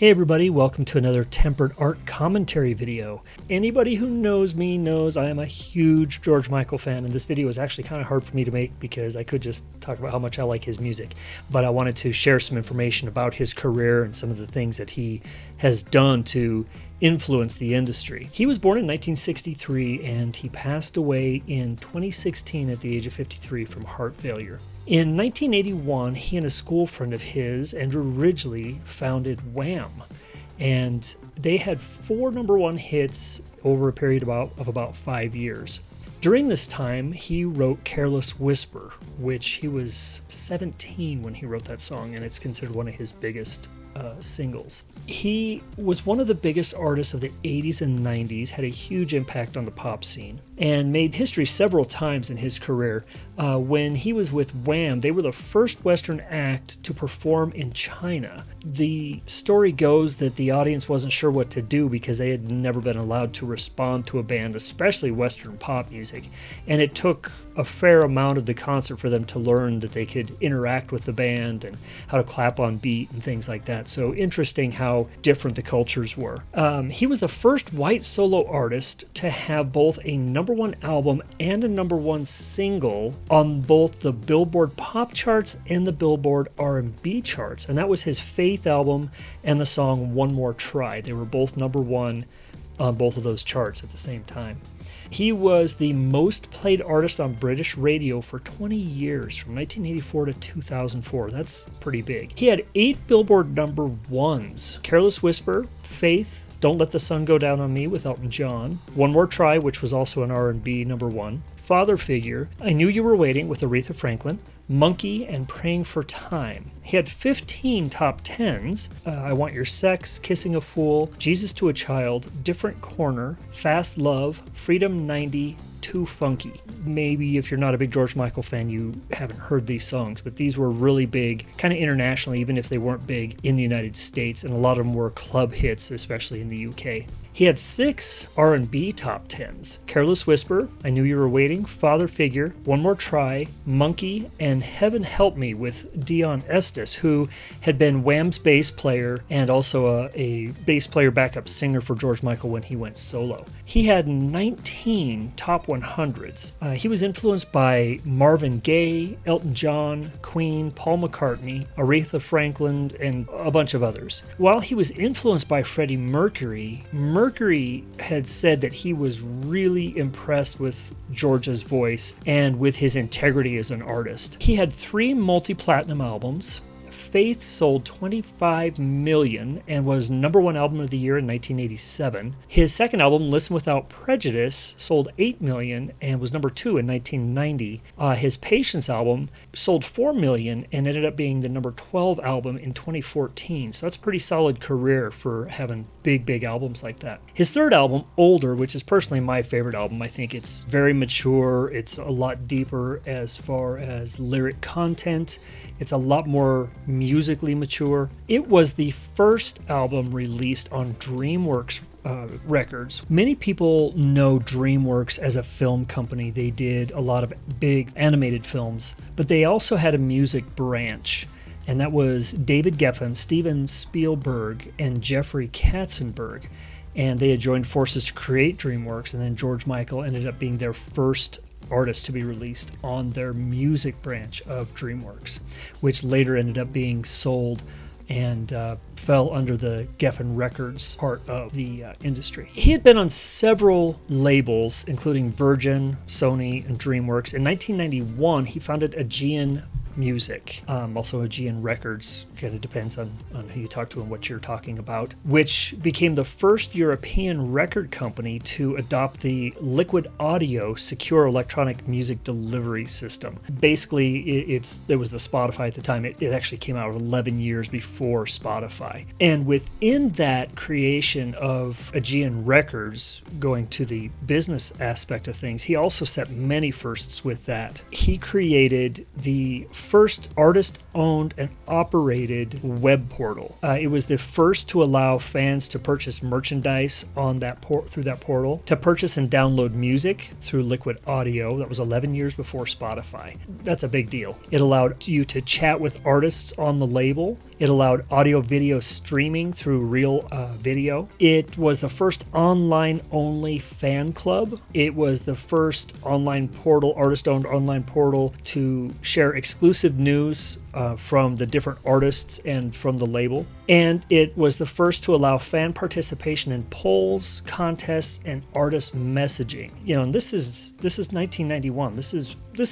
Hey everybody, welcome to another Tempered Art commentary video. Anybody who knows me knows I am a huge George Michael fan, and this video is actually kind of hard for me to make because I could just talk about how much I like his music. But I wanted to share some information about his career and some of the things that he has done to influence the industry. He was born in 1963 and he passed away in 2016 at the age of 53 from heart failure. In 1981, he and a school friend of his, Andrew Ridgeley, founded Wham! And they had 4 #1 hits over a period of about 5 years. During this time, he wrote Careless Whisper, which he was 17 when he wrote that song, and it's considered one of his biggest singles. He was one of the biggest artists of the 80s and 90s, had a huge impact on the pop scene, and made history several times in his career. When he was with Wham!, they were the first Western act to perform in China. The story goes that the audience wasn't sure what to do because they had never been allowed to respond to a band, especially Western pop music, and it took a fair amount of the concert for them to learn that they could interact with the band and how to clap on beat and things like that. So interesting how different the cultures were. He was the first white solo artist to have both a #1 album and a #1 single on both the Billboard pop charts and the Billboard R&B charts, and that was his Faith album and the song One More Try. They were both #1 on both of those charts at the same time. He was the most played artist on British radio for 20 years, from 1984 to 2004. That's pretty big. He had 8 Billboard #1s: Careless Whisper, Faith, Don't Let the Sun Go Down on Me with Elton John, One More Try, which was also an R&B #1, Father Figure, I Knew You Were Waiting with Aretha Franklin, Monkey, and Praying for Time. He had 15 top 10s, I Want Your Sex, Kissing a Fool, Jesus to a Child, Different Corner, Fast Love, Freedom 90, Too Funky. Maybe if you're not a big George Michael fan, you haven't heard these songs, but these were really big, kind of internationally, even if they weren't big in the United States, and a lot of them were club hits, especially in the UK. He had 6 R&B top 10s: Careless Whisper, I Knew You Were Waiting, Father Figure, One More Try, Monkey, and Heaven Help Me with Dion Estes, who had been Wham's bass player and also a bass player backup singer for George Michael when he went solo. He had 19 top 100s. He was influenced by Marvin Gaye, Elton John, Queen, Paul McCartney, Aretha Franklin, and a bunch of others. While he was influenced by Freddie Mercury, Mercury had said that he was really impressed with George's voice and with his integrity as an artist. He had 3 multi-platinum albums. Faith sold 25 million and was #1 album of the year in 1987. His second album, Listen Without Prejudice, sold 8 million and was #2 in 1990. His Patience album sold 4 million and ended up being the #12 album in 2014. So that's a pretty solid career for having big albums like that. His third album, Older, which is personally my favorite album. I think it's very mature. It's a lot deeper as far as lyric content. It's a lot more musically mature. It was the first album released on DreamWorks Records. Many people know DreamWorks as a film company. They did a lot of big animated films, but they also had a music branch, and that was David Geffen, Steven Spielberg, and Jeffrey Katzenberg. And they had joined forces to create DreamWorks, and then George Michael ended up being their first artist to be released on their music branch of DreamWorks, which later ended up being sold and fell under the Geffen Records part of the industry. He had been on several labels, including Virgin, Sony, and DreamWorks. In 1991, he founded Aegean Music, also Aegean Records, kind of depends on who you talk to and what you're talking about, which became the first European record company to adopt the Liquid Audio secure electronic music delivery system. Basically, there was the Spotify at the time. It actually came out 11 years before Spotify. And within that creation of Aegean Records, going to the business aspect of things, he also set many firsts with that. He created the first artist-owned and operated web portal. It was the first to allow fans to purchase merchandise on that through that portal, to purchase and download music through Liquid Audio. That was 11 years before Spotify. That's a big deal. It allowed you to chat with artists on the label. It allowed audio-video streaming through Real Video. It was the first online-only fan club. It was the first online portal, artist-owned online portal, to share exclusive news from the different artists and from the label. And it was the first to allow fan participation in polls, contests, and artist messaging. You know, and this is 1991. This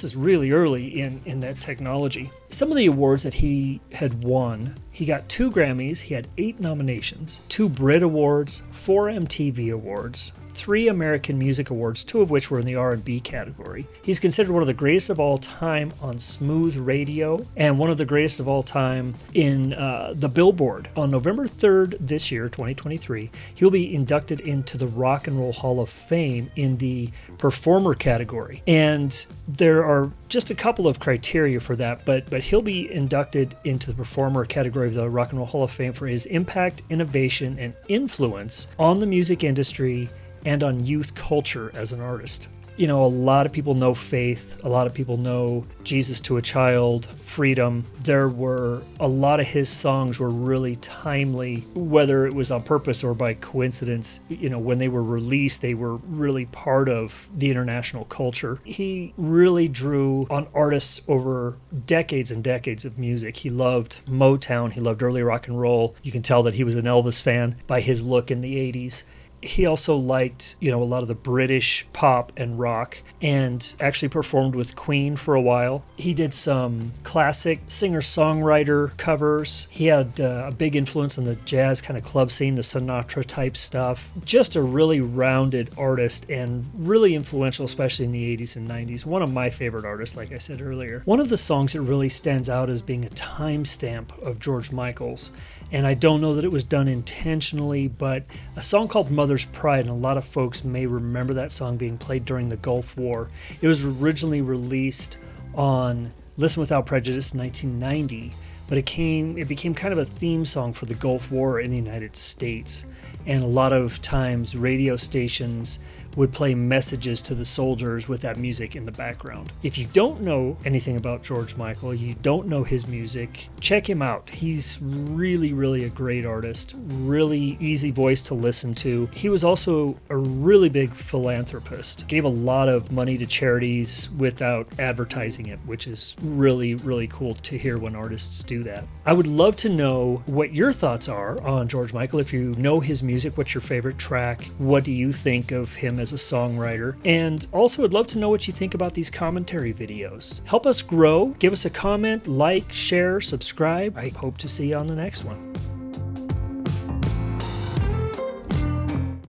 is really early in that technology. Some of the awards that he had won: he got 2 Grammys, he had 8 nominations, 2 Brit Awards, 4 MTV Awards, 3 American Music Awards, 2 of which were in the R&B category. He's considered one of the greatest of all time on smooth radio, and one of the greatest of all time in the Billboard. On November 3rd this year, 2023, he'll be inducted into the Rock and Roll Hall of Fame in the performer category. And there are just a couple of criteria for that, but he'll be inducted into the performer category of the Rock and Roll Hall of Fame for his impact, innovation, and influence on the music industry and on youth culture as an artist. You know, a lot of people know Faith, a lot of people know Jesus to a Child, Freedom. There were a lot of his songs were really timely, whether it was on purpose or by coincidence. You know, when they were released, they were really part of the international culture. He really drew on artists over decades and decades of music. He loved Motown, he loved early rock and roll. You can tell that he was an Elvis fan by his look in the 80s. He also liked, you know, a lot of the British pop and rock, and actually performed with Queen for a while. He did some classic singer-songwriter covers. He had a big influence on the jazz kind of club scene, the Sinatra type stuff. Just a really rounded artist and really influential, especially in the 80s and 90s. One of my favorite artists, like I said earlier. One of the songs that really stands out as being a timestamp of George Michael's, and I don't know that it was done intentionally, but a song called Mother's Pride, and a lot of folks may remember that song being played during the Gulf War. It was originally released on Listen Without Prejudice in 1990, but it became kind of a theme song for the Gulf War in the United States. And a lot of times radio stations would play messages to the soldiers with that music in the background. If you don't know anything about George Michael, you don't know his music, check him out. He's really, really a great artist, really easy voice to listen to. He was also a really big philanthropist, gave a lot of money to charities without advertising it, which is really, really cool to hear when artists do that. I would love to know what your thoughts are on George Michael. If you know his music, what's your favorite track? What do you think of him as a songwriter? And also, I'd love to know what you think about these commentary videos. Help us grow. Give us a comment, like, share, subscribe. I hope to see you on the next one.